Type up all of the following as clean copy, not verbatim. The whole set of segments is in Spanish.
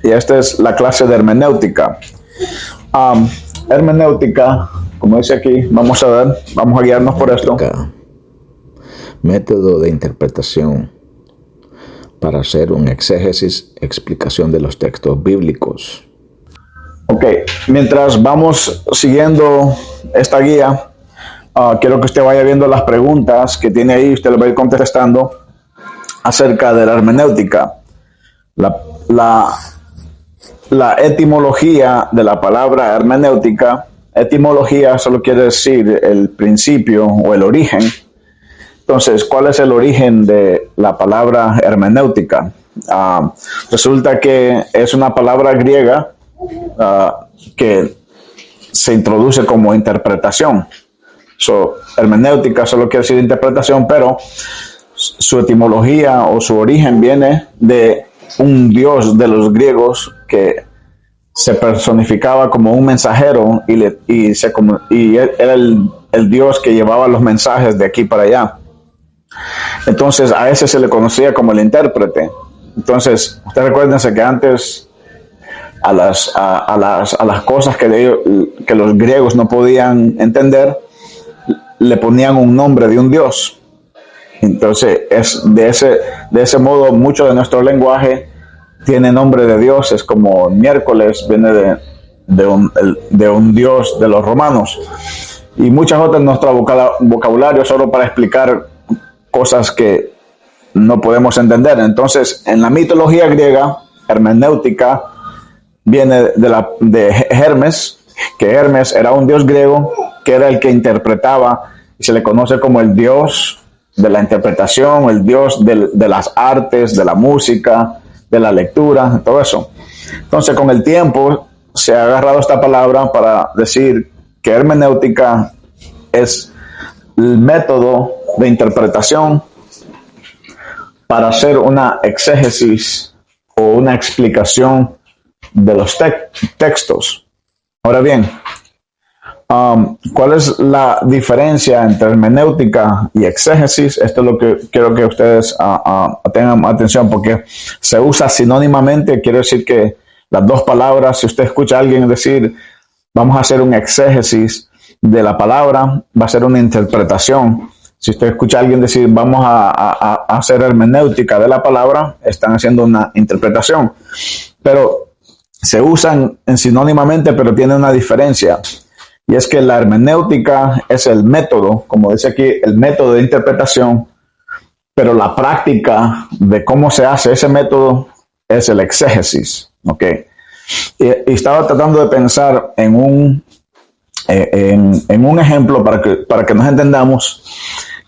y esta es la clase de hermenéutica. Hermenéutica, como dice aquí, vamos a guiarnos por esto. Método de interpretación para hacer un exégesis, explicación de los textos bíblicos. Ok, mientras vamos siguiendo esta guía, quiero que usted vaya viendo las preguntas que tiene ahí, usted las va a ir contestando acerca de la hermenéutica. La etimología de la palabra hermenéutica, etimología solo quiere decir el principio o el origen. Entonces, ¿cuál es el origen de la palabra hermenéutica? Resulta que es una palabra griega que se introduce como interpretación. Hermenéutica solo quiere decir interpretación, pero su etimología o su origen viene de un dios de los griegos que se personificaba como un mensajero y era el dios que llevaba los mensajes de aquí para allá. Entonces a ese se le conocía como el intérprete. Entonces, ustedes recuérdense que antes a las cosas que los griegos no podían entender, le ponían un nombre de un dios. Entonces, de ese modo, mucho de nuestro lenguaje tiene nombre de dioses, como miércoles viene de un dios de los romanos, y muchas otras en nuestro vocabulario solo para explicar cosas que no podemos entender. Entonces, en la mitología griega, hermenéutica viene de Hermes, que Hermes era un dios griego que era el que interpretaba y se le conoce como el dios de la interpretación, el dios de las artes, de la música, de la lectura, todo eso. Entonces, con el tiempo se ha agarrado esta palabra para decir que hermenéutica es el método de interpretación para hacer una exégesis o una explicación de los textos. Ahora bien, ¿cuál es la diferencia entre hermenéutica y exégesis? Esto es lo que quiero que ustedes tengan atención, porque se usa sinónimamente. Quiere decir que las dos palabras, si usted escucha a alguien decir vamos a hacer un exégesis de la palabra, va a ser una interpretación. Si usted escucha a alguien decir vamos a hacer hermenéutica de la palabra, están haciendo una interpretación. Pero se usan sinónimamente, pero tiene una diferencia. Y es que la hermenéutica es el método, como dice aquí, el método de interpretación, pero la práctica de cómo se hace ese método es el exégesis. ¿Okay? Y estaba tratando de pensar en un ejemplo para que nos entendamos.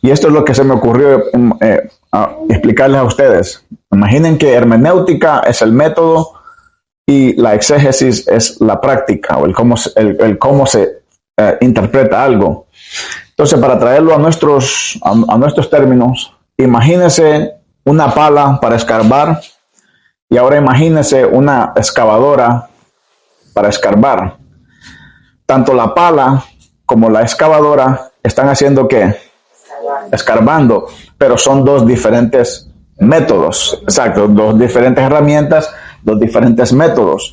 Y esto es lo que se me ocurrió explicarles a ustedes. Imaginen que hermenéutica es el método y la exégesis es la práctica o el cómo se interpreta algo. Entonces, para traerlo a nuestros términos, imagínese una pala para escarbar y ahora imagínese una excavadora para escarbar. Tanto la pala como la excavadora están haciendo ¿qué? Escarbando, pero son dos diferentes métodos, exacto, dos diferentes herramientas, dos diferentes métodos.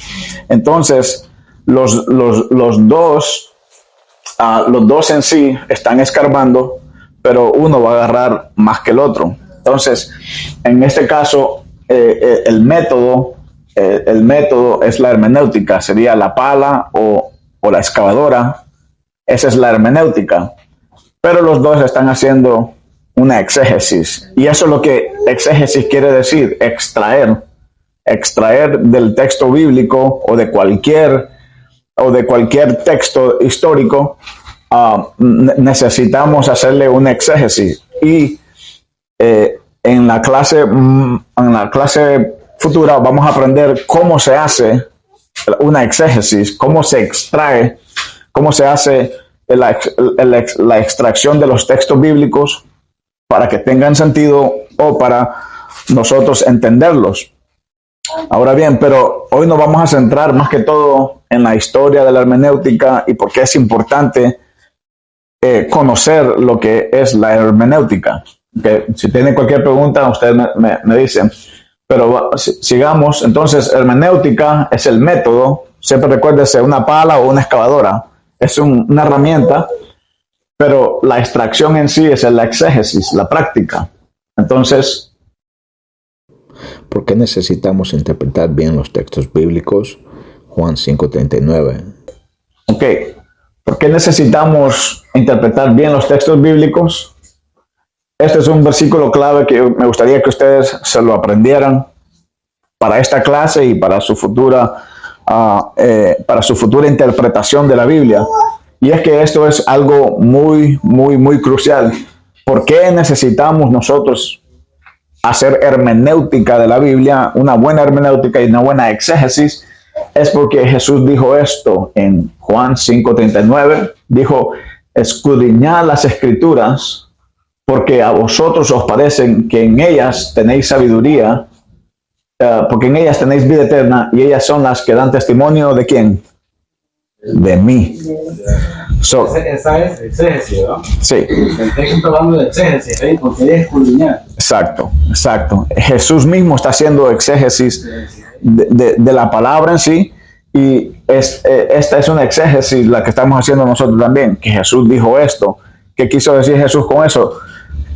Entonces, los dos en sí están escarbando, pero uno va a agarrar más que el otro. Entonces, en este caso, el método es la hermenéutica, sería la pala o la excavadora. Esa es la hermenéutica. Pero los dos están haciendo una exégesis. Y eso es lo que exégesis quiere decir, extraer del texto bíblico o de cualquier texto histórico. Necesitamos hacerle una exégesis. Y en la clase futura vamos a aprender cómo se hace una exégesis, cómo se extrae, cómo se hace la extracción de los textos bíblicos para que tengan sentido o para nosotros entenderlos. Ahora bien, pero hoy nos vamos a centrar más que todo en la historia de la hermenéutica y por qué es importante conocer lo que es la hermenéutica. Okay. Si tienen cualquier pregunta, ustedes me dicen. Pero sigamos, entonces hermenéutica es el método, siempre recuérdese, una pala o una excavadora, es una herramienta, pero la extracción en sí es la exégesis, la práctica. Entonces, ¿por qué necesitamos interpretar bien los textos bíblicos? Juan 5:39. ok, ¿por qué necesitamos interpretar bien los textos bíblicos? Este es un versículo clave que me gustaría que ustedes se lo aprendieran para esta clase y para su futura interpretación de la Biblia. Y es que esto es algo muy, muy, muy crucial. ¿Por qué necesitamos nosotros hacer hermenéutica de la Biblia, una buena hermenéutica y una buena exégesis? Es porque Jesús dijo esto en Juan 5:39. Dijo, escudriñad las escrituras, porque a vosotros os parecen que en ellas tenéis sabiduría, porque en ellas tenéis vida eterna, y ellas son las que dan testimonio ¿de quién? De mí. Esa es exégesis, ¿no? Sí. El texto está hablando de exégesis, ¿eh? Porque es escudriñar. Exacto, exacto. Jesús mismo está haciendo exégesis de la palabra en sí, y esta es una exégesis la que estamos haciendo nosotros también, que Jesús dijo esto. ¿Qué quiso decir Jesús con eso?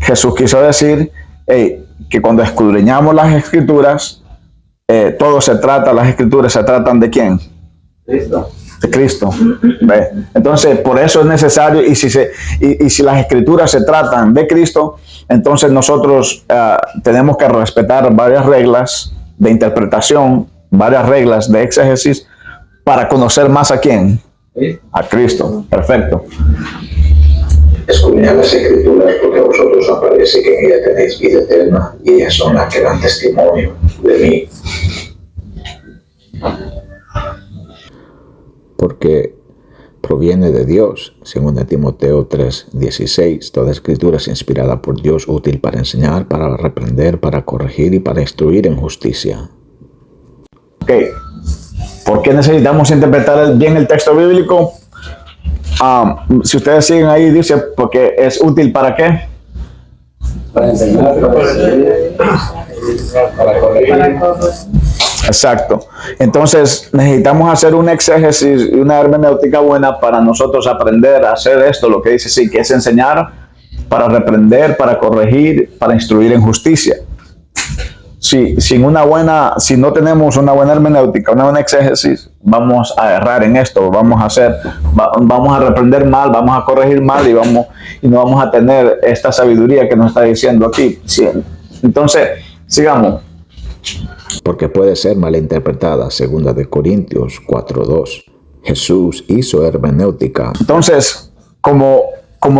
Jesús quiso decir que cuando escudriñamos las escrituras, las escrituras se tratan ¿de quién? Cristo. De Cristo. ¿Ve? Entonces, por eso es necesario, y si las escrituras se tratan de Cristo, entonces nosotros tenemos que respetar varias reglas de interpretación, varias reglas de exégesis, para conocer más ¿a quién? ¿Sí? A Cristo. Perfecto. Escudriñad las escrituras, porque a vosotros os parece que en ellas tenéis vida eterna, y ellas son las que dan testimonio de mí. Porque proviene de Dios, según Timoteo 3:16. Toda escritura es inspirada por Dios, útil para enseñar, para reprender, para corregir y para instruir en justicia. Ok. ¿Por qué necesitamos interpretar bien el texto bíblico? Si ustedes siguen ahí, dice, porque es útil ¿para qué? Para enseñar, para corregir. Exacto. Entonces necesitamos hacer una exégesis y una hermenéutica buena para nosotros aprender a hacer esto, lo que dice sí, que es enseñar, para reprender, para corregir, para instruir en justicia. Si no tenemos una buena hermenéutica, una buena exégesis, vamos a errar en esto, vamos a reprender mal, vamos a corregir mal y no vamos a tener esta sabiduría que nos está diciendo aquí. Sí. Entonces, sigamos. Porque puede ser malinterpretada, 2 Corintios 4:2. Jesús hizo hermenéutica. Entonces, como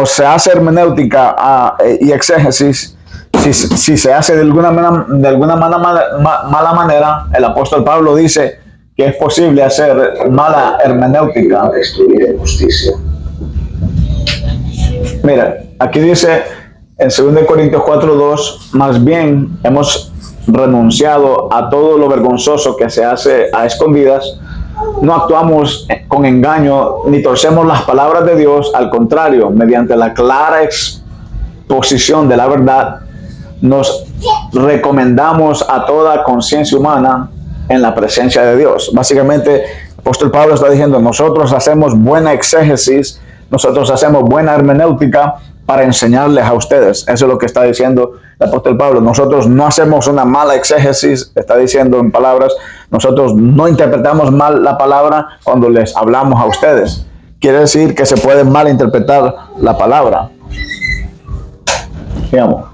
se hace hermenéutica y exégesis, si se hace de alguna mala manera, el apóstol Pablo dice que es posible hacer mala hermenéutica. Para instruir en justicia. Mira, aquí dice en 2 Corintios 4:2, más bien hemos renunciado a todo lo vergonzoso que se hace a escondidas, no actuamos con engaño ni torcemos las palabras de Dios, al contrario, mediante la clara exposición de la verdad, nos recomendamos a toda conciencia humana en la presencia de Dios. Básicamente, el apóstol Pablo está diciendo, nosotros hacemos buena exégesis, nosotros hacemos buena hermenéutica para enseñarles a ustedes. Eso es lo que está diciendo el apóstol Pablo. Nosotros no hacemos una mala exégesis, está diciendo en palabras, nosotros no interpretamos mal la palabra cuando les hablamos a ustedes. Quiere decir que se puede malinterpretar la palabra. Digamos.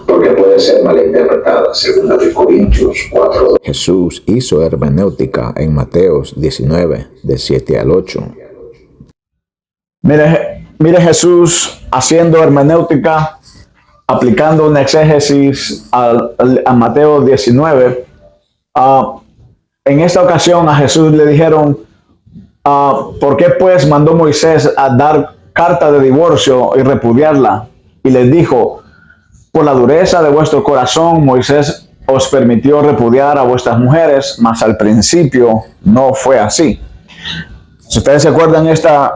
Porque puede ser malinterpretada, 2 Corintios 4:2. Jesús hizo hermenéutica en Mateos 19, de 7 al 8. Mire Jesús haciendo hermenéutica, aplicando una exégesis a Mateo 19. En esta ocasión a Jesús le dijeron, ¿por qué pues mandó Moisés a dar carta de divorcio y repudiarla? Y les dijo, por la dureza de vuestro corazón, Moisés os permitió repudiar a vuestras mujeres, mas al principio no fue así. Si ustedes se acuerdan esta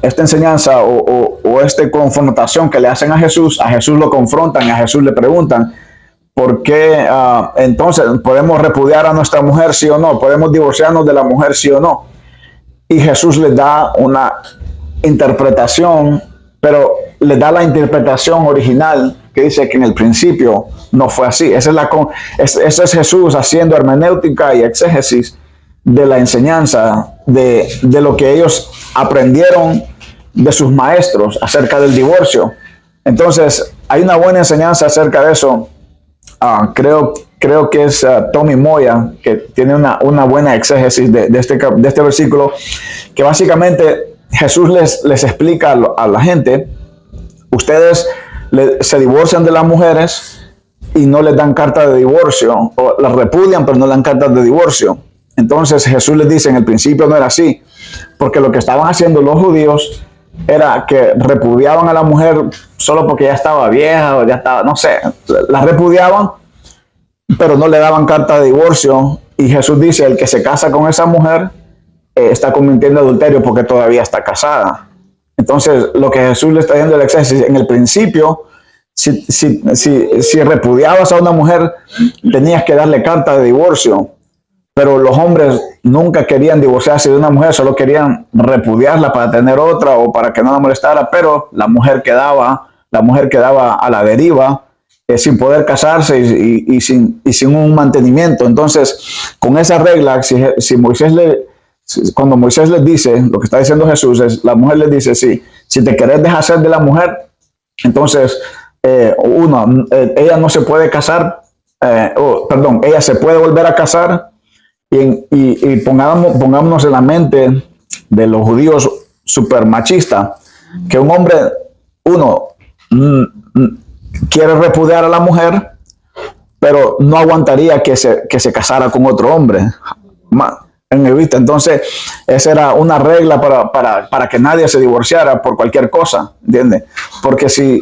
enseñanza o esta confrontación que le hacen a Jesús lo confrontan, a Jesús le preguntan, ¿Por qué entonces podemos repudiar a nuestra mujer, sí o no? ¿Podemos divorciarnos de la mujer, sí o no? Y Jesús les da una interpretación, pero les da la interpretación original que dice que en el principio no fue así. Esa es Jesús haciendo hermenéutica y exégesis de la enseñanza, de lo que ellos aprendieron de sus maestros acerca del divorcio. Entonces, hay una buena enseñanza acerca de eso. Creo que es Tommy Moya, que tiene una buena exégesis de este versículo, que básicamente Jesús les explica a la gente: ustedes se divorcian de las mujeres y no les dan carta de divorcio, o las repudian pero no le dan cartas de divorcio. Entonces Jesús les dice: en el principio no era así, porque lo que estaban haciendo los judíos era que repudiaban a la mujer solo porque ya estaba vieja o ya estaba, no sé, la repudiaban, pero no le daban carta de divorcio. Y Jesús dice: el que se casa con esa mujer está cometiendo adulterio porque todavía está casada. Entonces, lo que Jesús le está diciendo el exégesis: en el principio, si repudiabas a una mujer, tenías que darle carta de divorcio. Pero los hombres nunca querían divorciarse de una mujer, solo querían repudiarla para tener otra o para que no la molestara, pero la mujer quedaba a la deriva, sin poder casarse y sin un mantenimiento. Entonces, con esa regla, cuando Moisés les dice, lo que está diciendo Jesús es, la mujer les dice: si te querés deshacer de la mujer, entonces, ella no se puede casar, ella se puede volver a casar. Y pongámonos en la mente de los judíos super machistas, que un hombre, quiere repudiar a la mujer, pero no aguantaría que se casara con otro hombre. Entonces, esa era una regla para que nadie se divorciara por cualquier cosa, ¿entiendes? Porque si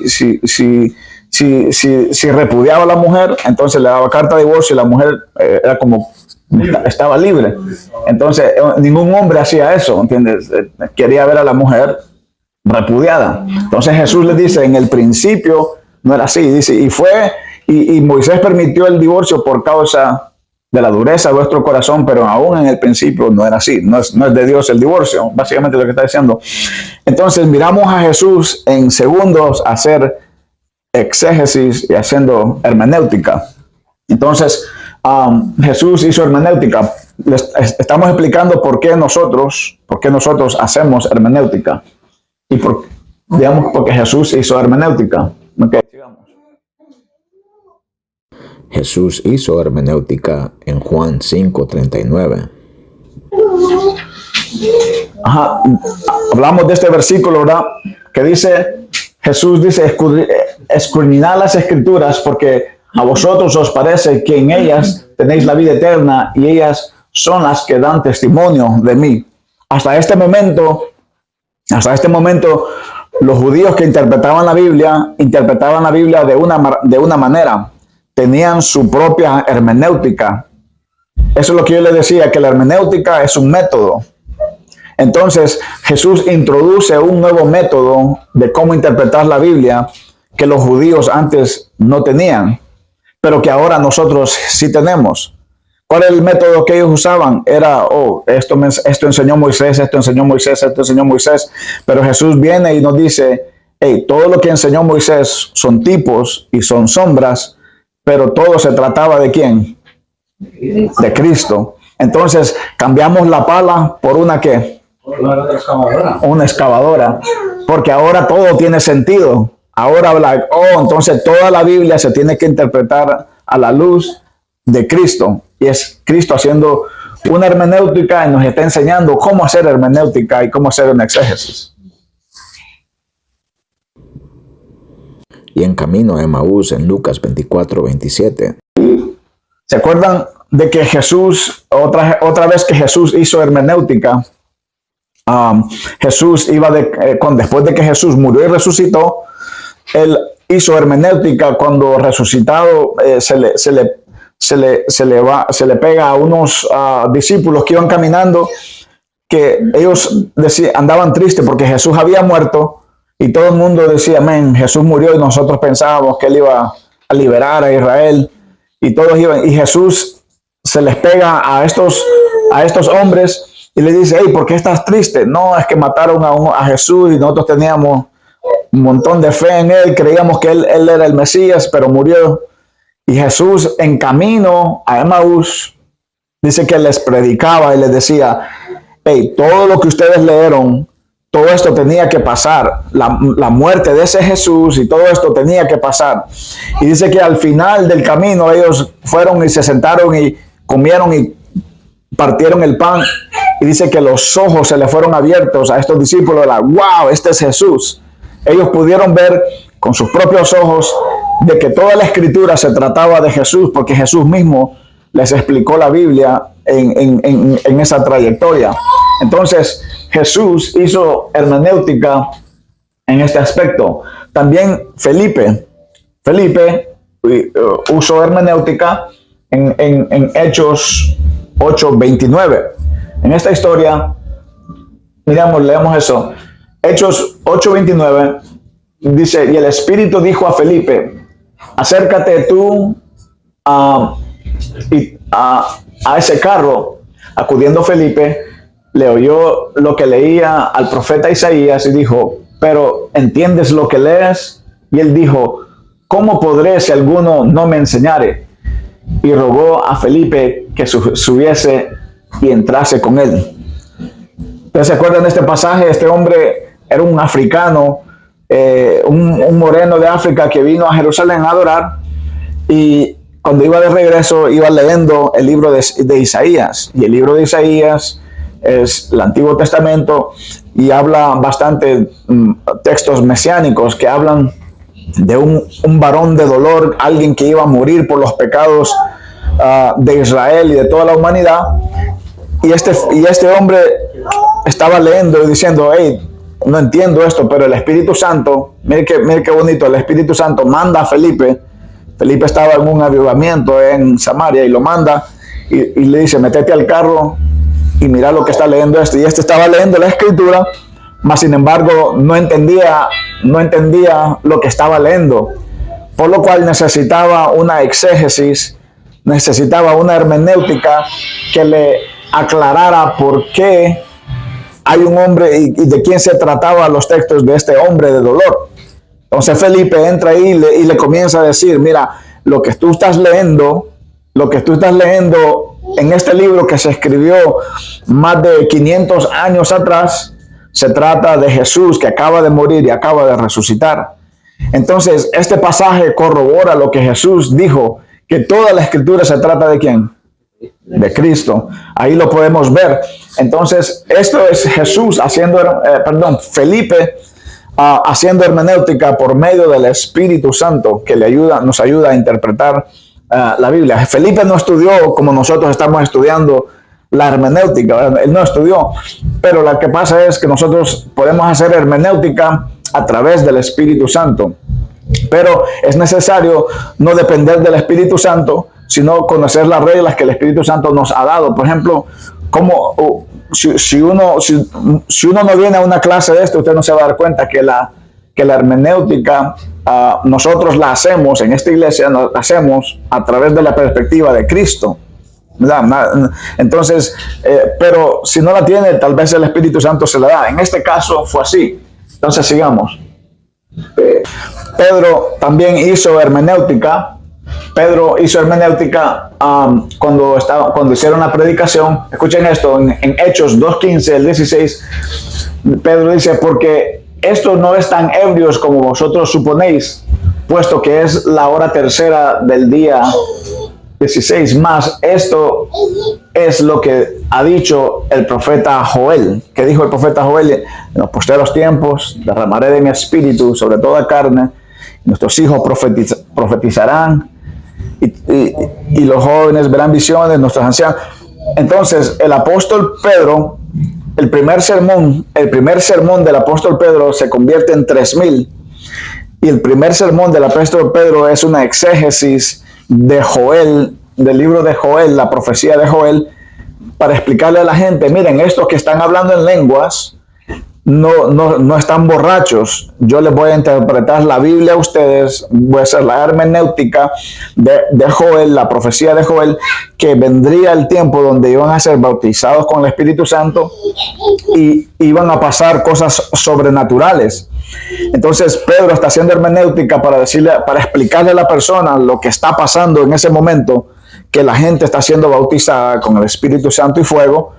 repudiaba a la mujer, entonces le daba carta de divorcio y la mujer era como estaba libre. Entonces, ningún hombre hacía eso, ¿entiendes? Quería ver a la mujer repudiada. Entonces Jesús les dice: en el principio no era así. Dice: y Moisés permitió el divorcio por causa de la dureza de vuestro corazón, pero aún en el principio no era así. No es de Dios el divorcio, básicamente lo que está diciendo. Entonces miramos a Jesús en segundos hacer exégesis y haciendo hermenéutica. Entonces, Jesús hizo hermenéutica. Les estamos explicando por qué nosotros hacemos hermenéutica. Y porque Jesús hizo hermenéutica. Okay, sigamos. Jesús hizo hermenéutica en Juan 5:39. Hablamos de este versículo, ¿verdad? Que dice, Jesús dice: escudriñad las escrituras, porque a vosotros os parece que en ellas tenéis la vida eterna, y ellas son las que dan testimonio de mí. Hasta este momento, los judíos que interpretaban la Biblia de una manera. Tenían su propia hermenéutica. Eso es lo que yo les decía, que la hermenéutica es un método. Entonces, Jesús introduce un nuevo método de cómo interpretar la Biblia que los judíos antes no tenían, pero que ahora nosotros sí tenemos. ¿Cuál es el método que ellos usaban? Era, esto enseñó Moisés, esto enseñó Moisés, esto enseñó Moisés. Pero Jesús viene y nos dice: todo lo que enseñó Moisés son tipos y son sombras, pero todo se trataba ¿de quién? De Cristo. Entonces, cambiamos la pala por una ¿qué? Una excavadora. Porque ahora todo tiene sentido. Ahora, entonces toda la Biblia se tiene que interpretar a la luz de Cristo. Y es Cristo haciendo una hermenéutica y nos está enseñando cómo hacer hermenéutica y cómo hacer un exégesis. Y en camino a Emaús, en Lucas 24:27. ¿Se acuerdan de que Jesús, otra vez que Jesús hizo hermenéutica? Jesús iba después de que Jesús murió y resucitó, él hizo hermenéutica cuando resucitado se le pega a unos discípulos que iban caminando, que ellos andaban tristes porque Jesús había muerto, y todo el mundo decía: amén, Jesús murió, y nosotros pensábamos que él iba a liberar a Israel. y todos iban, y Jesús se les pega a estos hombres y le dice, hey, ¿por qué estás triste? No, es que mataron a Jesús y nosotros teníamos un montón de fe en él, creíamos que él era el Mesías, pero murió. Y Jesús, en camino a Emaús, dice que les predicaba y les decía, hey, todo lo que ustedes leyeron, todo esto tenía que pasar, la muerte de ese Jesús y todo esto tenía que pasar. Y dice que al final del camino ellos fueron y se sentaron y comieron y partieron el pan. Y dice que los ojos se les fueron abiertos a estos discípulos. Wow, este es Jesús. Ellos pudieron ver con sus propios ojos de que toda la escritura se trataba de Jesús, porque Jesús mismo les explicó la Biblia en esa trayectoria. Entonces, Jesús hizo hermenéutica en este aspecto. También Felipe usó hermenéutica en Hechos 8:29. En esta historia, leemos eso. Hechos 8:29 dice, y el Espíritu dijo a Felipe, acércate tú a ese carro. Acudiendo Felipe, le oyó lo que leía al profeta Isaías y dijo, pero ¿entiendes lo que lees? Y él dijo, ¿cómo podré si alguno no me enseñare? Y rogó a Felipe que subiese y entrase con él. ¿Ustedes se acuerdan de este pasaje? Este hombre era un africano, un moreno de África que vino a Jerusalén a adorar, y cuando iba de regreso iba leyendo el libro de Isaías, y el libro de Isaías es el Antiguo Testamento y habla bastante textos mesiánicos que hablan de un varón de dolor, alguien que iba a morir por los pecados de Israel y de toda la humanidad. Y este hombre estaba leyendo y diciendo, hey, no entiendo esto, pero el Espíritu Santo, mire qué bonito, el Espíritu Santo manda a Felipe. Felipe estaba en un avivamiento en Samaria y lo manda y le dice, métete al carro y mira lo que está leyendo esto. Y estaba leyendo la escritura, mas sin embargo no entendía lo que estaba leyendo, por lo cual necesitaba una exégesis, necesitaba una hermenéutica que le aclarara por qué hay un hombre y de quién se trataba los textos de este hombre de dolor. Entonces Felipe entra ahí y le comienza a decir, mira, lo que tú estás leyendo en este libro que se escribió más de 500 años atrás, se trata de Jesús que acaba de morir y acaba de resucitar. Entonces, este pasaje corrobora lo que Jesús dijo, que toda la escritura se trata de ¿quién? De Cristo. Ahí lo podemos ver. Entonces, esto es Jesús Felipe haciendo hermenéutica por medio del Espíritu Santo que nos ayuda a interpretar la Biblia. Felipe no estudió como nosotros estamos estudiando la hermenéutica, ¿verdad? Él no estudió, pero lo que pasa es que nosotros podemos hacer hermenéutica a través del Espíritu Santo. Pero es necesario no depender del Espíritu Santo, sino conocer las reglas que el Espíritu Santo nos ha dado. Por ejemplo, si uno no viene a una clase de esto, usted no se va a dar cuenta que la hermenéutica nosotros la hacemos en esta iglesia, la hacemos a través de la perspectiva de Cristo, ¿verdad? Entonces, pero si no la tiene, tal vez el Espíritu Santo se la da. En este caso fue así. Entonces sigamos. Pedro también hizo hermenéutica. Cuando hicieron la predicación. Escuchen esto, en Hechos 2:15, el 16, Pedro dice, porque estos no están ebrios como vosotros suponéis, puesto que es la hora tercera del día 16, más esto es lo que ha dicho el profeta Joel. ¿Qué dijo el profeta Joel? En los postreros tiempos derramaré de mi espíritu sobre toda carne, nuestros hijos profetizarán, y los jóvenes verán visiones, nuestros ancianos. Entonces el apóstol Pedro, el primer sermón del apóstol Pedro se convierte en 3,000, y el primer sermón del apóstol Pedro es una exégesis de Joel, del libro de Joel, la profecía de Joel, para explicarle a la gente, miren, estos que están hablando en lenguas no están borrachos. Yo les voy a interpretar la Biblia a ustedes, voy a hacer la hermenéutica de Joel, la profecía de Joel, que vendría el tiempo donde iban a ser bautizados con el Espíritu Santo y iban a pasar cosas sobrenaturales. Entonces Pedro está haciendo hermenéutica para explicarle a la persona lo que está pasando en ese momento, que la gente está siendo bautizada con el Espíritu Santo y fuego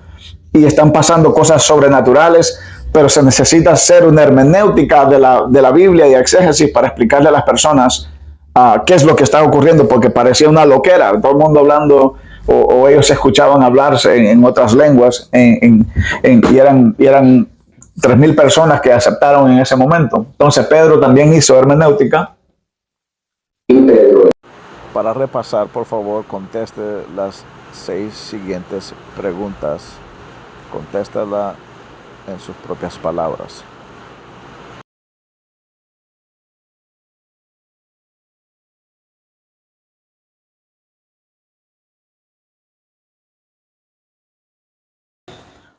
y están pasando cosas sobrenaturales, pero se necesita hacer una hermenéutica de la Biblia y exégesis para explicarle a las personas qué es lo que está ocurriendo, porque parecía una loquera, todo el mundo hablando, o ellos escuchaban hablarse en otras lenguas, y eran 3,000 personas que aceptaron en ese momento. Entonces Pedro también hizo hermenéutica. Para repasar, por favor, conteste las 6 siguientes preguntas. Contéstala en sus propias palabras.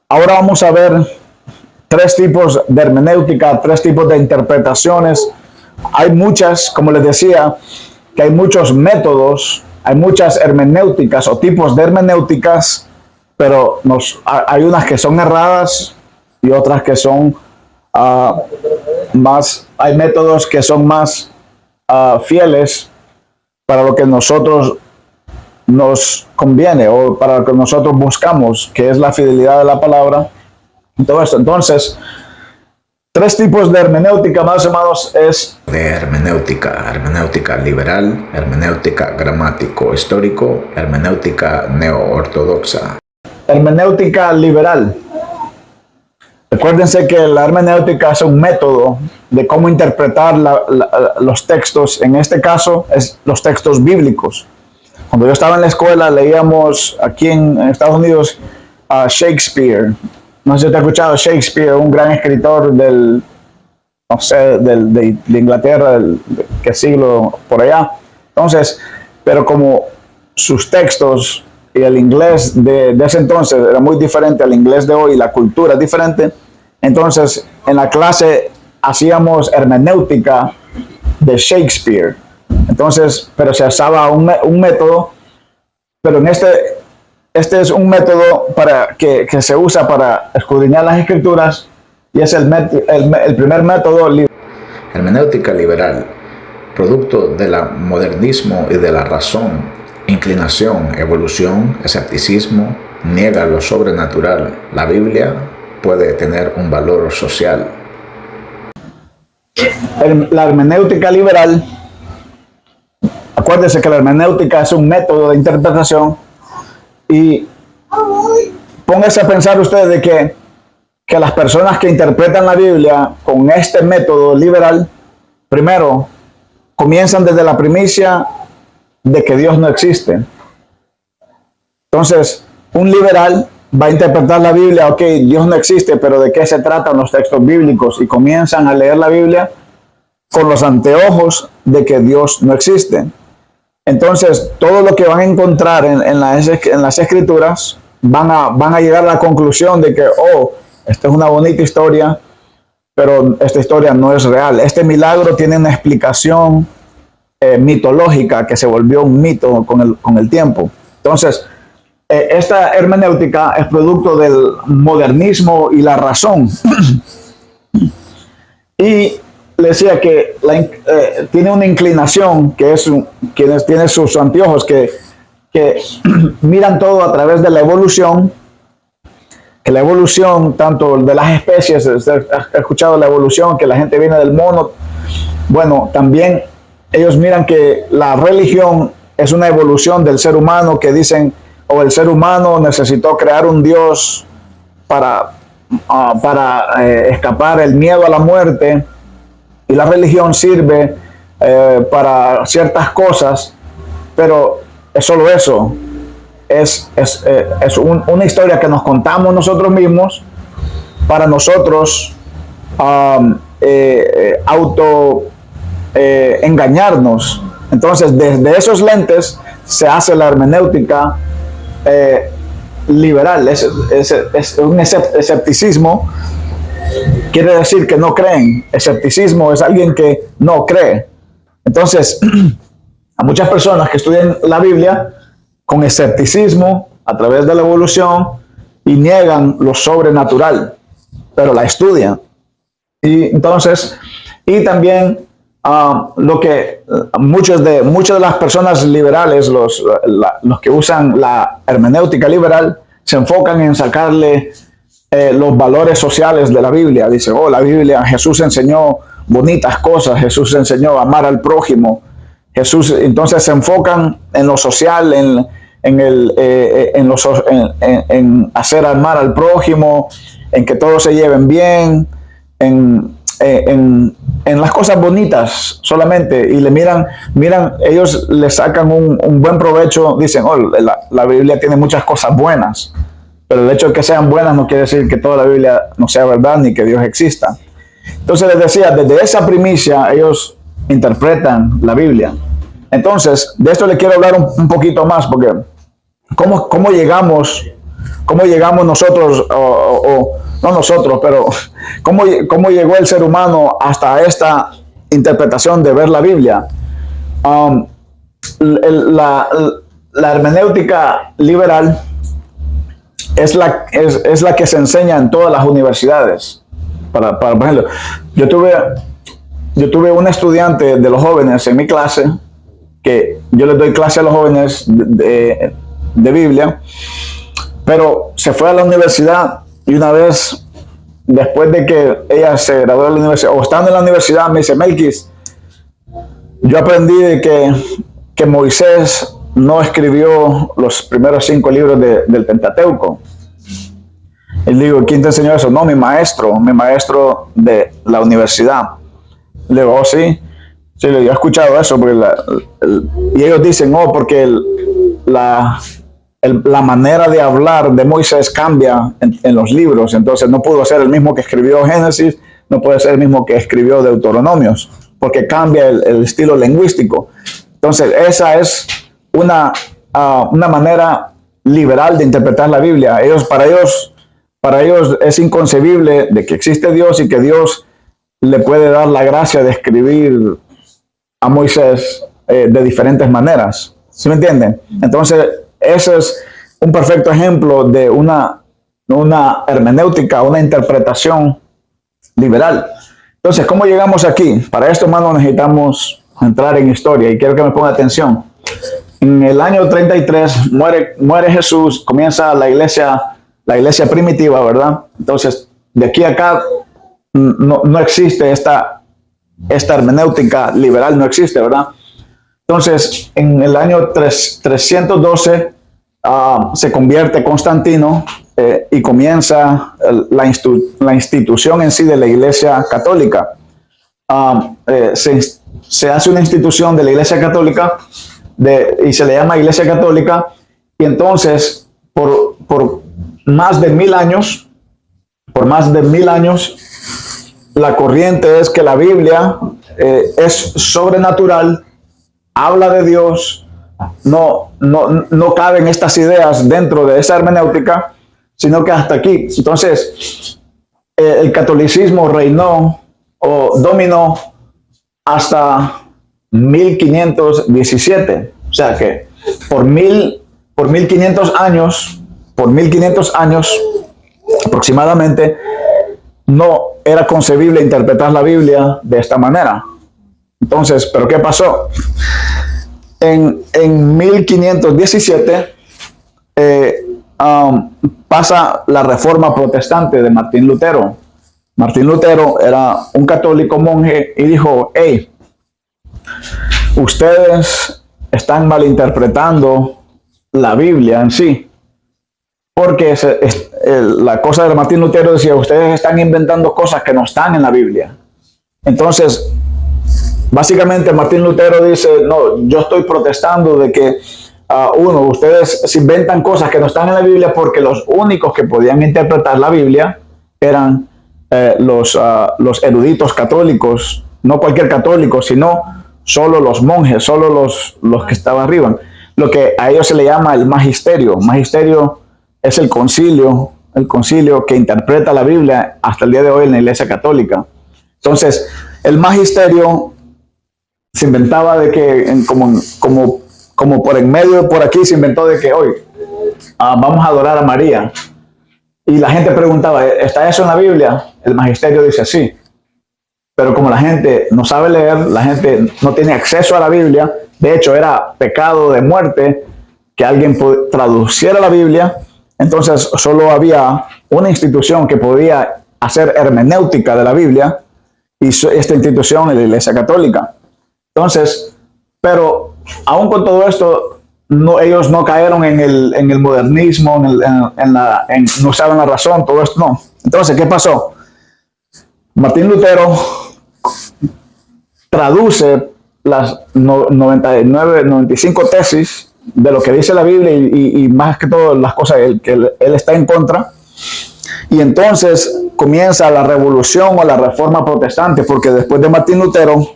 Ahora vamos a ver 3 tipos de hermenéutica, 3 tipos de interpretaciones. Hay muchas, como les decía, que hay muchos métodos, hay muchas hermenéuticas o tipos de hermenéuticas, pero hay unas que son erradas y otras que son hay métodos que son más fieles para lo que nosotros nos conviene o para lo que nosotros buscamos, que es la fidelidad de la palabra. Todo esto. Entonces, 3 tipos de hermenéutica más o menos es de hermenéutica liberal, hermenéutica gramático-histórico, hermenéutica neo-ortodoxa. Hermenéutica liberal. Recuérdense que la hermenéutica es un método de cómo interpretar los textos, en este caso es los textos bíblicos. Cuando yo estaba en la escuela leíamos aquí en Estados Unidos a Shakespeare. No sé si te has escuchado Shakespeare, un gran escritor de Inglaterra, qué siglo por allá. Entonces, pero como sus textos y el inglés de ese entonces era muy diferente al inglés de hoy, la cultura es diferente, entonces en la clase hacíamos hermenéutica de Shakespeare. Entonces, pero se usaba un método, pero en este es un método que se usa para escudriñar las escrituras y es el primer método. Hermenéutica liberal, producto del modernismo y de la razón, inclinación, evolución, escepticismo, niega lo sobrenatural. La Biblia puede tener un valor social. La hermenéutica liberal, acuérdense que la hermenéutica es un método de interpretación. Y póngase a pensar ustedes de que las personas que interpretan la Biblia con este método liberal, primero, comienzan desde la primicia de que Dios no existe. Entonces, un liberal va a interpretar la Biblia, ok, Dios no existe, pero ¿de qué se tratan los textos bíblicos? Y comienzan a leer la Biblia con los anteojos de que Dios no existe. Entonces, todo lo que van a encontrar en las escrituras van a llegar a la conclusión de que, esta es una bonita historia, pero esta historia no es real. Este milagro tiene una explicación mitológica que se volvió un mito con el tiempo. Entonces, esta hermenéutica es producto del modernismo y la razón. Y le decía que tiene una inclinación, que es quienes tienen sus anteojos que miran todo a través de la evolución, que la evolución tanto de las especies, he escuchado la evolución, que la gente viene del mono. Bueno, también ellos miran que la religión es una evolución del ser humano, que dicen, el ser humano necesitó crear un Dios para escapar el miedo a la muerte. Y la religión sirve para ciertas cosas, pero es solo eso. Es una historia que nos contamos nosotros mismos para nosotros engañarnos. Entonces, desde esos lentes se hace la hermenéutica liberal. Es un escepticismo quiere decir que no creen. Escepticismo es alguien que no cree. Entonces, a muchas personas que estudian la Biblia con escepticismo a través de la evolución y niegan lo sobrenatural, pero la estudian. Y entonces, y también lo que muchas de las personas liberales, los que usan la hermenéutica liberal, se enfocan en sacarle los valores sociales de la Biblia. Dice, oh, la Biblia, Jesús enseñó bonitas cosas, Jesús enseñó a amar al prójimo. Jesús, entonces se enfocan en lo social, en hacer amar al prójimo, en que todos se lleven bien, en las cosas bonitas solamente, y le miran, ellos le sacan un buen provecho, dicen, oh, la Biblia tiene muchas cosas buenas, pero el hecho de que sean buenas no quiere decir que toda la Biblia no sea verdad ni que Dios exista. Entonces les decía, desde esa primicia ellos interpretan la Biblia. Entonces, de esto le quiero hablar un poquito más, porque ¿cómo llegamos nosotros, no nosotros, pero cómo llegó el ser humano hasta esta interpretación de ver la Biblia? La hermenéutica liberal es la que se enseña en todas las universidades. Por ejemplo, yo tuve un estudiante de los jóvenes en mi clase, que yo les doy clase a los jóvenes de Biblia, pero se fue a la universidad y una vez, después de que ella se graduó de la universidad, o estando en la universidad, me dice, Melquis, yo aprendí de que Moisés no escribió los primeros 5 libros del Pentateuco. Y le digo, ¿quién te enseñó eso? No, mi maestro de la universidad. Le digo, oh, sí. Sí, yo he escuchado eso, porque y ellos dicen, oh, porque la manera de hablar de Moisés cambia en los libros, entonces no pudo ser el mismo que escribió Génesis, no puede ser el mismo que escribió Deuteronomios, porque cambia el estilo lingüístico. Entonces, esa es una manera liberal de interpretar la Biblia. Para ellos es inconcebible de que existe Dios y que Dios le puede dar la gracia de escribir a Moisés de diferentes maneras. ¿Sí me entienden? Entonces, ese es un perfecto ejemplo de una hermenéutica, una interpretación liberal. Entonces, ¿cómo llegamos aquí? Para esto, hermano, necesitamos entrar en historia y quiero que me ponga atención. En el año 33 muere Jesús, comienza la iglesia primitiva, ¿verdad? Entonces, de aquí a acá no existe esta hermenéutica liberal, no existe, ¿verdad? Entonces, en el año 312 se convierte Constantino y comienza la institución en sí de la Iglesia Católica. Se hace una institución de la Iglesia Católica y se le llama Iglesia Católica, y entonces por más de 1000 años, la corriente es que la Biblia es sobrenatural, habla de Dios, no caben estas ideas dentro de esa hermenéutica, sino que hasta aquí. Entonces, el catolicismo reinó o dominó hasta 1517. O sea que por 1500 años aproximadamente, no era concebible interpretar la Biblia de esta manera. Entonces, ¿pero qué pasó? En 1517 pasa la Reforma Protestante de Martín Lutero. Martín Lutero era un católico monje y dijo, hey, ustedes están malinterpretando la Biblia en sí. Porque la cosa de Martín Lutero decía, ustedes están inventando cosas que no están en la Biblia. Entonces, básicamente Martín Lutero dice, no, yo estoy protestando de que ustedes se inventan cosas que no están en la Biblia, porque los únicos que podían interpretar la Biblia eran los eruditos católicos, no cualquier católico, sino solo los monjes, solo los que estaban arriba. Lo que a ellos se le llama el magisterio. Magisterio es el concilio el concilio que interpreta la Biblia hasta el día de hoy en la Iglesia Católica. Entonces, el magisterio se inventaba de que, como por en medio, por aquí se inventó de que hoy vamos a adorar a María. Y la gente preguntaba, ¿está eso en la Biblia? El magisterio dice sí. Pero como la gente no sabe leer, la gente no tiene acceso a la Biblia, de hecho era pecado de muerte que alguien traduciera la Biblia, entonces solo había una institución que podía hacer hermenéutica de la Biblia, y esta institución es la Iglesia Católica. Entonces, pero aún con todo esto, ellos no cayeron en el modernismo, no usaban la razón, todo esto no. Entonces, ¿qué pasó? Martín Lutero traduce las 95 tesis de lo que dice la Biblia y más que todo las cosas que él está en contra. Y entonces comienza la revolución o la reforma protestante, porque después de Martín Lutero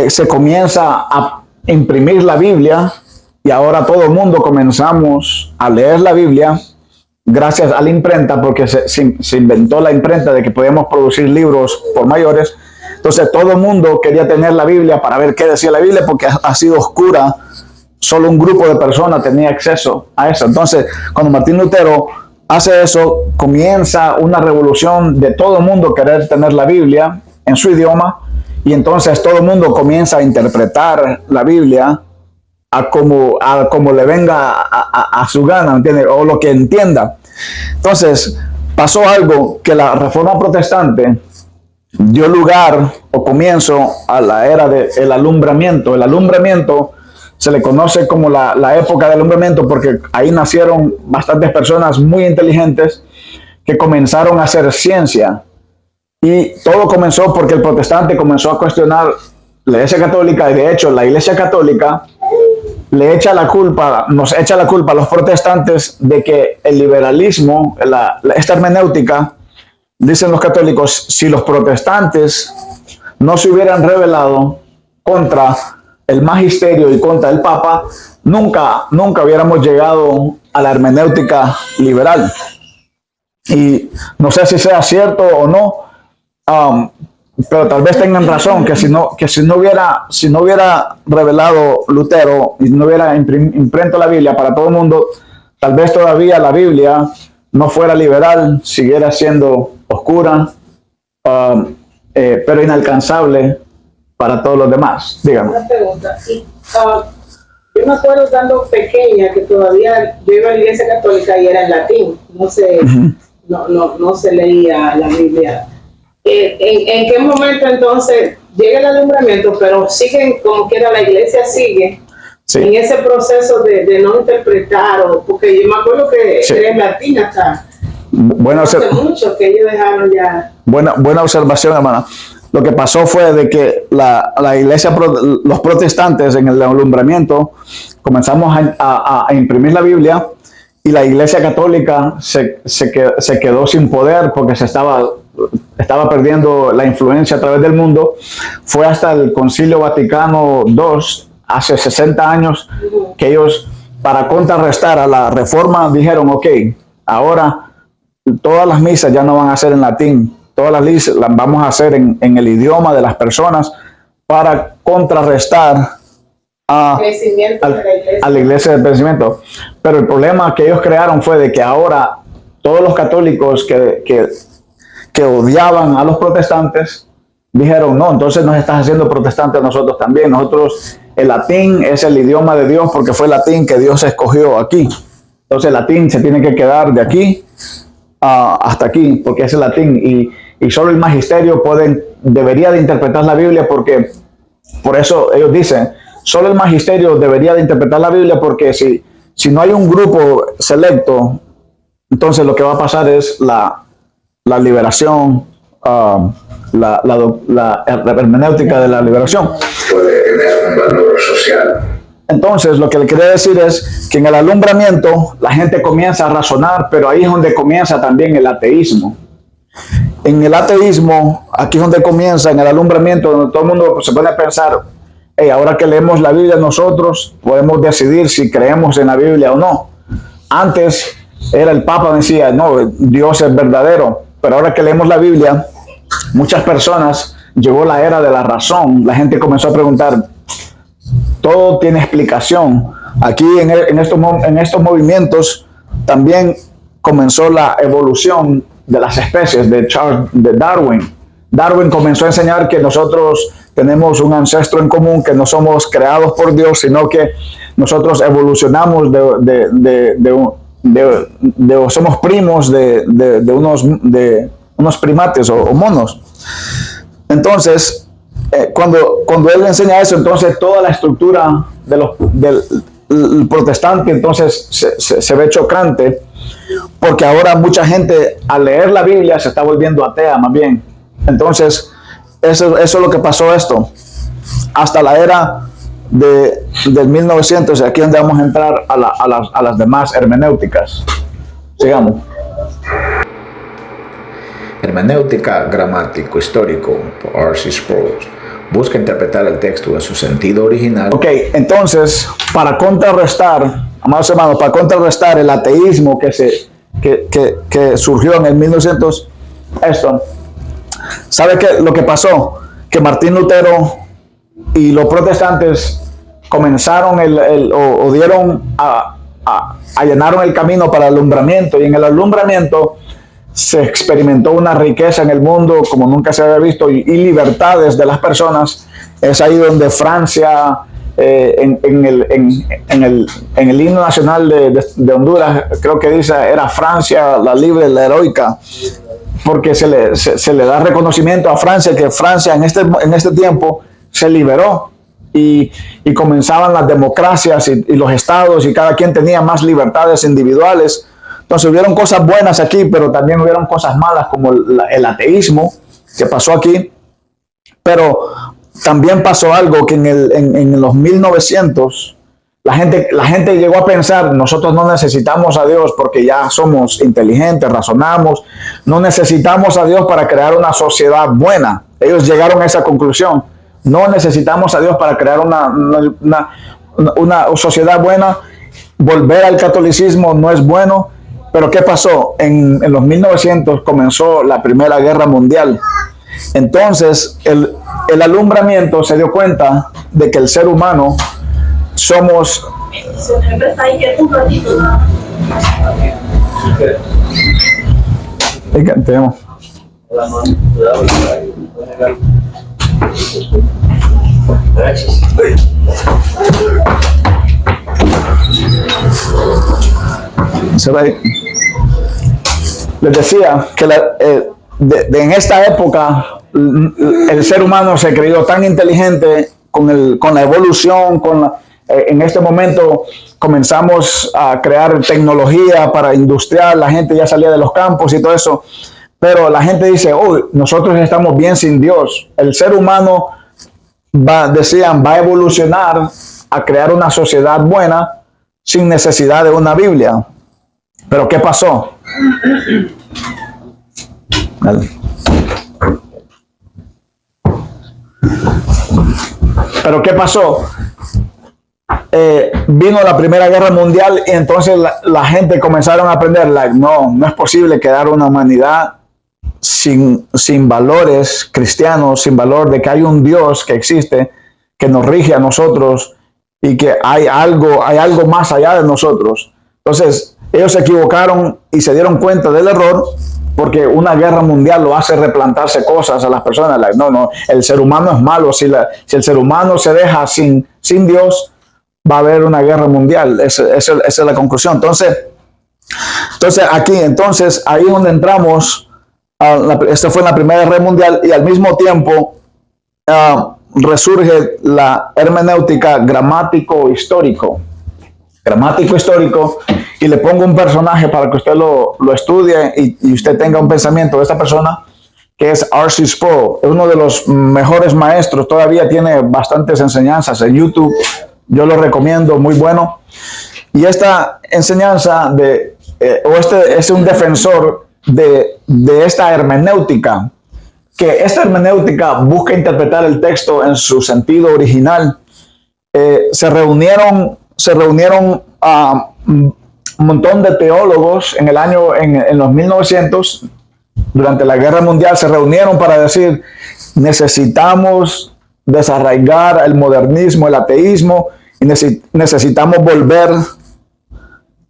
se comienza a imprimir la Biblia y ahora todo el mundo comenzamos a leer la Biblia gracias a la imprenta, porque se inventó la imprenta de que podíamos producir libros por mayores. Entonces todo el mundo quería tener la Biblia para ver qué decía la Biblia, porque ha sido oscura. Solo un grupo de personas tenía acceso a eso. Entonces, cuando Martín Lutero hace eso, comienza una revolución de todo el mundo querer tener la Biblia en su idioma, y entonces todo el mundo comienza a interpretar la Biblia a como le venga a su gana, ¿entiendes? O lo que entienda. Entonces, pasó algo que la Reforma Protestante dio lugar o comienzo a la era del alumbramiento. El alumbramiento se le conoce como la época del alumbramiento porque ahí nacieron bastantes personas muy inteligentes que comenzaron a hacer ciencia. Y todo comenzó porque el protestante comenzó a cuestionar la Iglesia Católica, y de hecho la Iglesia Católica nos echa la culpa a los protestantes de que el liberalismo, esta hermenéutica, dicen los católicos, si los protestantes no se hubieran rebelado contra el magisterio y contra el Papa, nunca hubiéramos llegado a la hermenéutica liberal. Y no sé si sea cierto o no, pero tal vez tengan razón, que si no hubiera revelado Lutero y no hubiera impreso la Biblia para todo el mundo, tal vez todavía la Biblia no fuera liberal, siguiera siendo oscura, pero inalcanzable para todos los demás. Dígame. Una pregunta. Yo me acuerdo estando pequeña que todavía yo iba a la Iglesia Católica y era en latín, no se leía la Biblia. ¿En qué momento entonces llega el alumbramiento, pero siguen como quiera, la iglesia sigue en ese proceso de no interpretar? Porque yo me acuerdo que era en latín hasta hace mucho que ellos dejaron ya. Buena observación, hermana. Lo que pasó fue de que la iglesia, los protestantes en el alumbramiento comenzamos a imprimir la Biblia, y la Iglesia Católica se quedó sin poder porque se estaba perdiendo la influencia a través del mundo. Fue hasta el Concilio Vaticano II, hace 60 años, que ellos, para contrarrestar a la reforma, dijeron, ok, ahora todas las misas ya no van a ser en latín, todas las misas las vamos a hacer en el idioma de las personas para contrarrestar a la iglesia del crecimiento. Pero el problema que ellos crearon fue de que ahora todos los católicos que odiaban a los protestantes dijeron, no, entonces nos estás haciendo protestantes nosotros también. Nosotros, el latín es el idioma de Dios porque fue el latín que Dios escogió aquí. Entonces el latín se tiene que quedar de aquí hasta aquí porque es el latín, y solo el magisterio debería de interpretar la Biblia, porque por eso ellos dicen, solo el magisterio debería de interpretar la Biblia, porque si no hay un grupo selecto, entonces lo que va a pasar es la liberación, la hermenéutica de la liberación. Puede tener un valor social. Entonces, lo que le quería decir es que en el alumbramiento la gente comienza a razonar, pero ahí es donde comienza también el ateísmo. En el ateísmo, aquí es donde comienza, en el alumbramiento, donde todo el mundo se pone a pensar, hey, ahora que leemos la Biblia nosotros podemos decidir si creemos en la Biblia o no. Antes era el Papa decía, no, Dios es verdadero, pero ahora que leemos la Biblia, muchas personas, llegó la era de la razón, la gente comenzó a preguntar, todo tiene explicación. Aquí en estos movimientos también comenzó la evolución de las especies de Darwin. Darwin comenzó a enseñar que nosotros tenemos un ancestro en común, que no somos creados por Dios, sino que nosotros evolucionamos somos primos de unos primates o monos. Entonces, cuando él enseña eso, entonces toda la estructura del protestante entonces se ve chocante, porque ahora mucha gente al leer la Biblia se está volviendo atea más bien. Entonces, eso es lo que pasó esto. Hasta la era del 1900, aquí donde vamos a entrar a las demás hermenéuticas. Sigamos. Hermenéutica gramático histórico por R.C. Sproul busca interpretar el texto en su sentido original. Ok, entonces, para contrarrestar, amados hermanos, para contrarrestar el ateísmo que surgió en el 1900, ¿sabe qué? Lo que pasó, que Martín Lutero y los protestantes comenzaron allanaron el camino para el alumbramiento, y en el alumbramiento se experimentó una riqueza en el mundo como nunca se había visto, y libertades de las personas. Es ahí donde Francia, en el himno nacional de Honduras, creo que dice, era Francia la libre, la heroica, porque se le da reconocimiento a Francia, que Francia en este tiempo se liberó, y comenzaban las democracias y los estados, y cada quien tenía más libertades individuales. Entonces hubieron cosas buenas aquí, pero también hubieron cosas malas, como el ateísmo que pasó aquí. Pero también pasó algo que en los 1900 la gente llegó a pensar, nosotros no necesitamos a Dios porque ya somos inteligentes, razonamos, no necesitamos a Dios para crear una sociedad buena. Ellos llegaron a esa conclusión. No necesitamos a Dios para crear una sociedad buena. Volver al catolicismo no es bueno. Pero ¿qué pasó? En los 1900 comenzó la Primera Guerra Mundial. Entonces el alumbramiento se dio cuenta de que el ser humano somos... Les decía que en esta época el ser humano se creyó tan inteligente con la evolución, en este momento comenzamos a crear tecnología para industrial, la gente ya salía de los campos y todo eso, pero la gente dice, nosotros estamos bien sin Dios. El ser humano va a evolucionar a crear una sociedad buena sin necesidad de una Biblia. Pero ¿qué pasó? Pero ¿qué pasó? Vino la Primera Guerra Mundial, y entonces la gente comenzaron a aprender, no es posible crear una humanidad sin valores cristianos, sin valor de que hay un Dios que existe, que nos rige a nosotros, y que hay algo más allá de nosotros. Entonces ellos se equivocaron y se dieron cuenta del error, porque una guerra mundial lo hace replantarse cosas a las personas. No, el ser humano es malo. Si el ser humano se deja sin Dios, va a haber una guerra mundial. Esa es la conclusión. Entonces ahí es donde entramos. Esta fue la Primera Guerra Mundial, y al mismo tiempo resurge la hermenéutica gramático-histórico. Gramático-histórico, y le pongo un personaje para que usted lo estudie y usted tenga un pensamiento de esta persona, que es R.C. Sproul. Es uno de los mejores maestros, todavía tiene bastantes enseñanzas en YouTube, yo lo recomiendo, muy bueno. Y esta enseñanza es un defensor de esta hermenéutica, que esta hermenéutica busca interpretar el texto en su sentido original. Se reunieron un montón de teólogos en los 1900, durante la Guerra Mundial, se reunieron para decir: necesitamos desarraigar el modernismo, el ateísmo, y necesitamos volver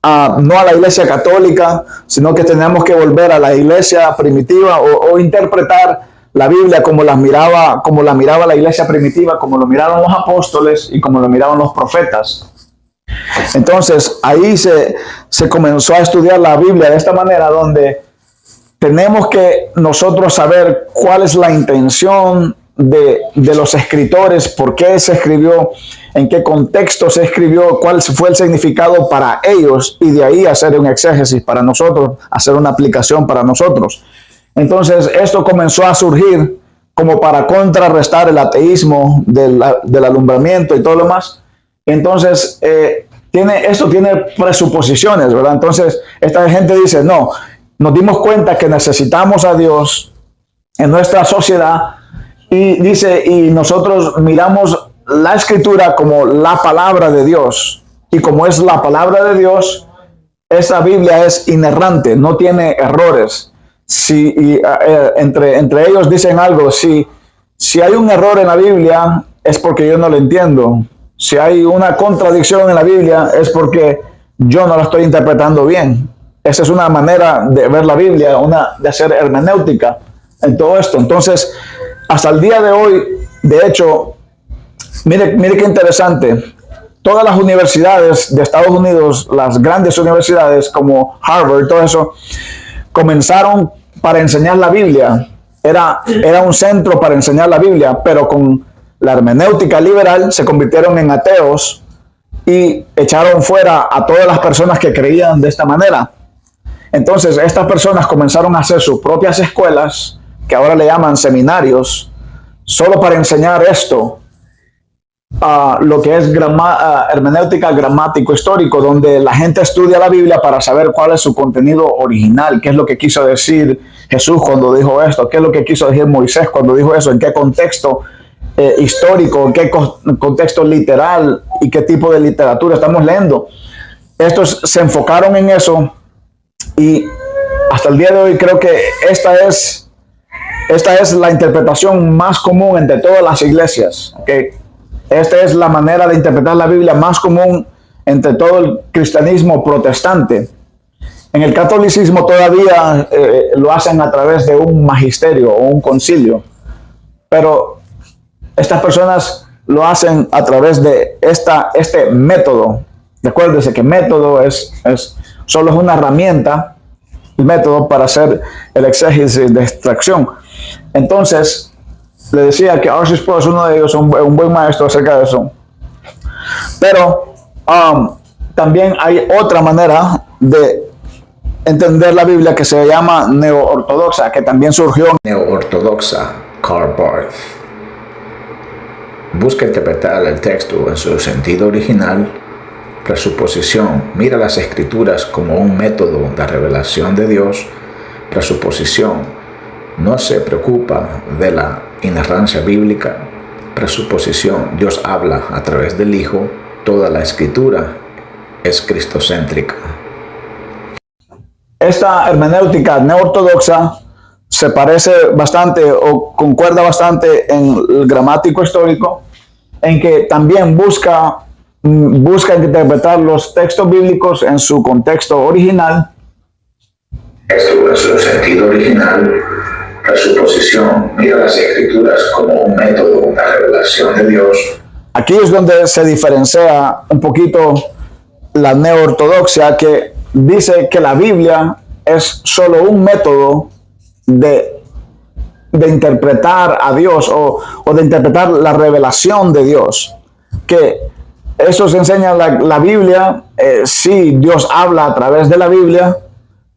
no a la iglesia católica, sino que tenemos que volver a la iglesia primitiva, o interpretar la Biblia como la miraba la iglesia primitiva, como lo miraron los apóstoles y como lo miraron los profetas. Entonces ahí se comenzó a estudiar la Biblia de esta manera, donde tenemos que nosotros saber cuál es la intención de los escritores, por qué se escribió, en qué contexto se escribió, cuál fue el significado para ellos, y de ahí hacer un exégesis para nosotros, hacer una aplicación para nosotros. Entonces esto comenzó a surgir como para contrarrestar el ateísmo del alumbramiento y todo lo demás. Entonces esto tiene presuposiciones, ¿verdad? Entonces esta gente dice: no, nos dimos cuenta que necesitamos a Dios en nuestra sociedad, y dice, y nosotros miramos la escritura como la palabra de Dios, y como es la palabra de Dios, esa Biblia es inerrante, no tiene errores. Entre ellos dicen algo: si hay un error en la Biblia, es porque yo no lo entiendo. Si hay una contradicción en la Biblia, es porque yo no la estoy interpretando bien. Esa es una manera de ver la Biblia, de hacer hermenéutica en todo esto. Entonces, hasta el día de hoy, de hecho, mire qué interesante. Todas las universidades de Estados Unidos, las grandes universidades como Harvard, todo eso, comenzaron para enseñar la Biblia. Era un centro para enseñar la Biblia, pero con la hermenéutica liberal se convirtieron en ateos y echaron fuera a todas las personas que creían de esta manera. Entonces estas personas comenzaron a hacer sus propias escuelas, que ahora le llaman seminarios, solo para enseñar esto, lo que es hermenéutica gramático-histórico, donde la gente estudia la Biblia para saber cuál es su contenido original, qué es lo que quiso decir Jesús cuando dijo esto, qué es lo que quiso decir Moisés cuando dijo eso, en qué contexto histórico, en qué contexto literal y qué tipo de literatura estamos leyendo. Estos se enfocaron en eso, y hasta el día de hoy creo que esta es la interpretación más común entre todas las iglesias, ¿okay? Esta es la manera de interpretar la Biblia más común entre todo el cristianismo protestante. En el catolicismo todavía lo hacen a través de un magisterio o un concilio, pero estas personas lo hacen a través de este método. Recuérdese que método solo es una herramienta, el método para hacer el exégesis de extracción. Entonces, le decía que R.C. Sproul es uno de ellos, un buen maestro acerca de eso. Pero también hay otra manera de entender la Biblia que se llama neo-ortodoxa, que también surgió. Neo-ortodoxa, Karl Barth. Busca interpretar el texto en su sentido original. Presuposición. Mira las escrituras como un método de revelación de Dios. Presuposición. No se preocupa de la inerrancia bíblica. Presuposición. Dios habla a través del Hijo. Toda la escritura es cristocéntrica. Esta hermenéutica neortodoxa se parece bastante o concuerda bastante en el gramático histórico, en que también busca interpretar los textos bíblicos en su contexto original. Esto en su sentido original. Presuposición. Mira las escrituras como un método de revelación de Dios. Aquí es donde se diferencia un poquito la neortodoxia, que dice que la Biblia es solo un método de interpretar a Dios o de interpretar la revelación de Dios. Que eso se enseña la Biblia. Sí, Dios habla a través de la Biblia,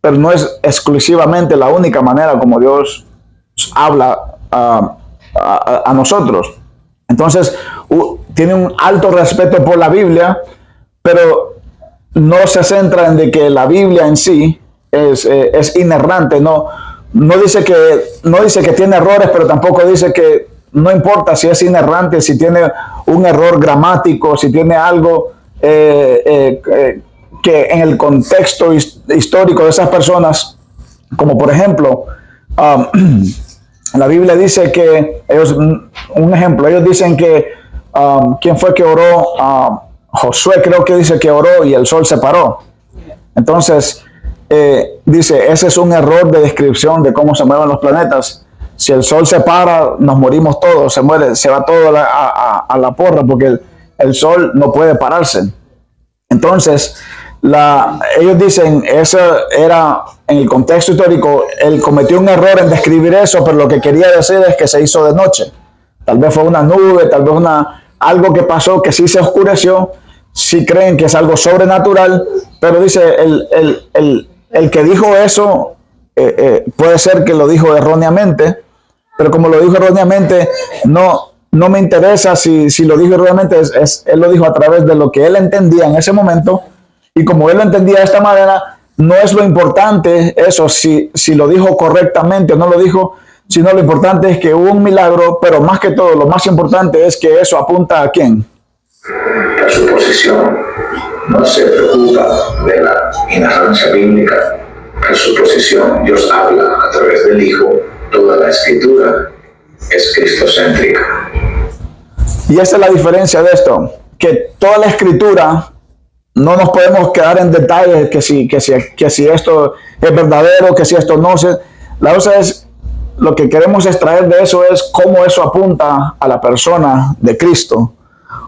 pero no es exclusivamente la única manera como Dios habla a nosotros. Entonces, tiene un alto respeto por la Biblia, pero no se centra en de que la Biblia en sí es inerrante. No dice que tiene errores, pero tampoco dice que no importa si es inerrante, si tiene un error gramático, si tiene algo que que en el contexto histórico de esas personas, como por ejemplo, la Biblia dice que ellos, un ejemplo, ellos dicen que ¿quién fue que oró? Josué creo que dice que oró y el sol se paró. Entonces, dice, ese es un error de descripción de cómo se mueven los planetas. Si el sol se para, nos morimos todos, se muere, se va todo a la porra, porque el sol no puede pararse. Entonces, ellos dicen, eso era en el contexto histórico, él cometió un error en describir eso, pero lo que quería decir es que se hizo de noche. Tal vez fue una nube, tal vez algo que pasó que sí se oscureció. Sí creen que es algo sobrenatural, pero dice, el que dijo eso, puede ser que lo dijo erróneamente, pero como lo dijo erróneamente, no me interesa si lo dijo erróneamente, él lo dijo a través de lo que él entendía en ese momento, y como él lo entendía de esta manera, no es lo importante eso, si lo dijo correctamente o no lo dijo, sino lo importante es que hubo un milagro, pero más que todo, lo más importante es que eso apunta a ¿quién? La suposición no se preocupa de la inerrancia bíblica. La suposición, Dios habla a través del Hijo, toda la Escritura es cristocéntrica. Y esa es la diferencia de esto, que toda la Escritura, no nos podemos quedar en detalles que si esto es verdadero, que si esto no se... La cosa es, lo que queremos extraer de eso es cómo eso apunta a la persona de Cristo.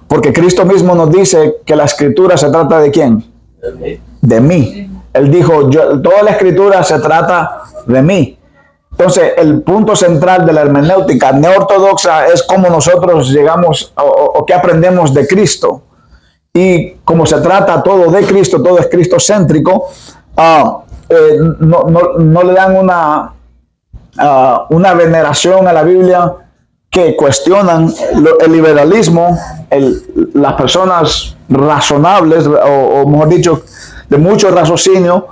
Porque Cristo mismo nos dice que la Escritura se trata de ¿quién? De mí. Él dijo, toda la Escritura se trata de mí. Entonces, el punto central de la hermenéutica neortodoxa es cómo nosotros llegamos o qué aprendemos de Cristo. Y como se trata todo de Cristo, todo es cristocéntrico, no le dan una veneración a la Biblia que cuestionan el liberalismo, las personas razonables, o mejor dicho, de mucho raciocinio,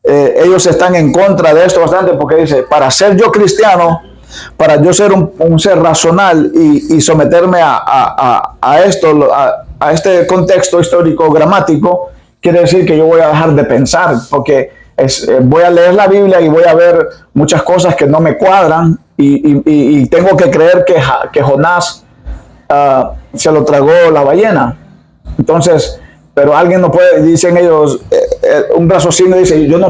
ellos están en contra de esto bastante, porque dice, para ser yo cristiano, para yo ser un ser racional y someterme a esto, a este contexto histórico gramático, quiere decir que yo voy a dejar de pensar, porque voy a leer la Biblia y voy a ver muchas cosas que no me cuadran, y tengo que creer que Jonás se lo tragó la ballena. Entonces, pero alguien no puede, dicen ellos, un raciocinio dice, un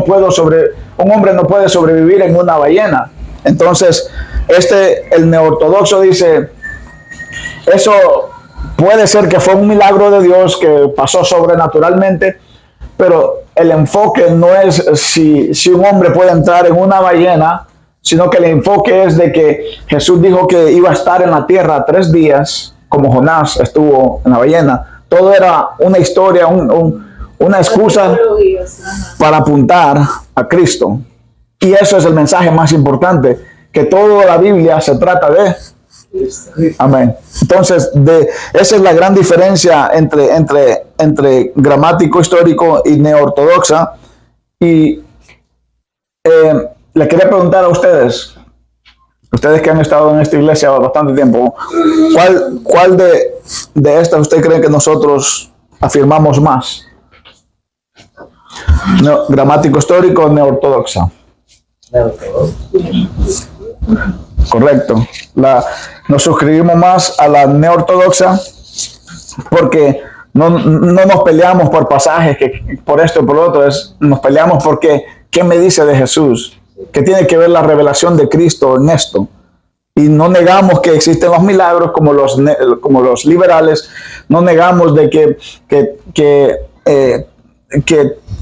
hombre no puede sobrevivir en una ballena. Entonces, el neortodoxo dice, eso puede ser que fue un milagro de Dios que pasó sobrenaturalmente, pero el enfoque no es si un hombre puede entrar en una ballena, sino que el enfoque es de que Jesús dijo que iba a estar en la tierra 3 días, como Jonás estuvo en la ballena. Todo era una historia, una excusa para apuntar a Cristo. Y eso es el mensaje más importante, que toda la Biblia se trata de amén. Entonces, esa es la gran diferencia entre gramático histórico y neortodoxa. Y le quería preguntar a ustedes que han estado en esta iglesia bastante tiempo, ¿cuál de estas usted cree que nosotros afirmamos más? Gramático histórico o neortodoxa. Correcto. Nos suscribimos más a la neortodoxa porque no nos peleamos por pasajes, por esto y por lo otro, nos peleamos porque ¿qué me dice de Jesús? ¿Qué tiene que ver la revelación de Cristo en esto? Y no negamos que existen los milagros como los liberales, no negamos de que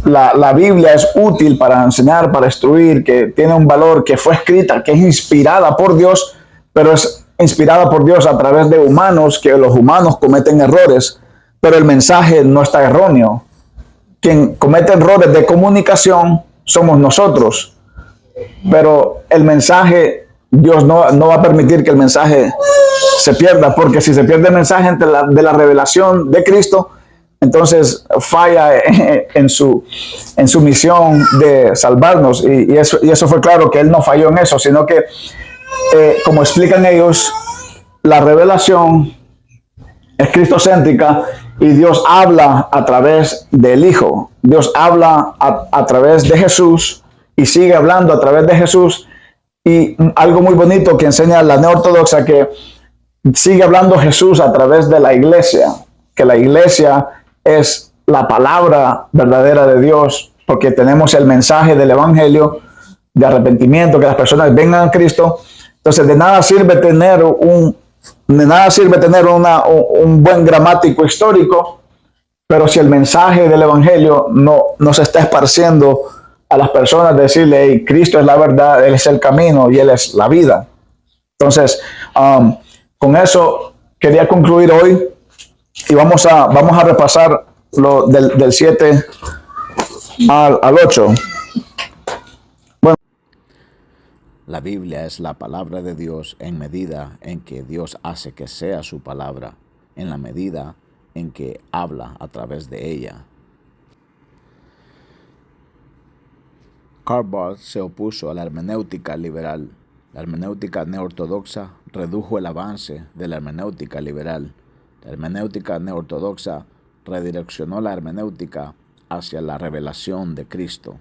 la Biblia es útil para enseñar, para instruir, que tiene un valor, que fue escrita, que es inspirada por Dios, pero es inspirada por Dios a través de humanos, que los humanos cometen errores, pero el mensaje no está erróneo. Quien comete errores de comunicación somos nosotros, pero el mensaje, Dios no va a permitir que el mensaje se pierda, porque si se pierde el mensaje de la revelación de Cristo, entonces falla en su misión de salvarnos. Y eso fue claro que Él no falló en eso, sino que, como explican ellos, la revelación es cristocéntrica y Dios habla a través del Hijo. Dios habla a través de Jesús y sigue hablando a través de Jesús. Y algo muy bonito que enseña la neortodoxa, que sigue hablando Jesús a través de la iglesia, que la iglesia es la palabra verdadera de Dios, porque tenemos el mensaje del evangelio de arrepentimiento, que las personas vengan a Cristo. Entonces de nada sirve tener un buen gramático histórico, pero si el mensaje del evangelio no se está esparciendo a las personas, decirle, hey, Cristo es la verdad, Él es el camino y Él es la vida. Entonces, con eso quería concluir hoy y vamos a repasar lo del 7 al 8. Bueno. La Biblia es la palabra de Dios en medida en que Dios hace que sea su palabra, en la medida en que habla a través de ella. Karl Barth se opuso a la hermenéutica liberal. La hermenéutica neortodoxa redujo el avance de la hermenéutica liberal. La hermenéutica neortodoxa redireccionó la hermenéutica hacia la revelación de Cristo.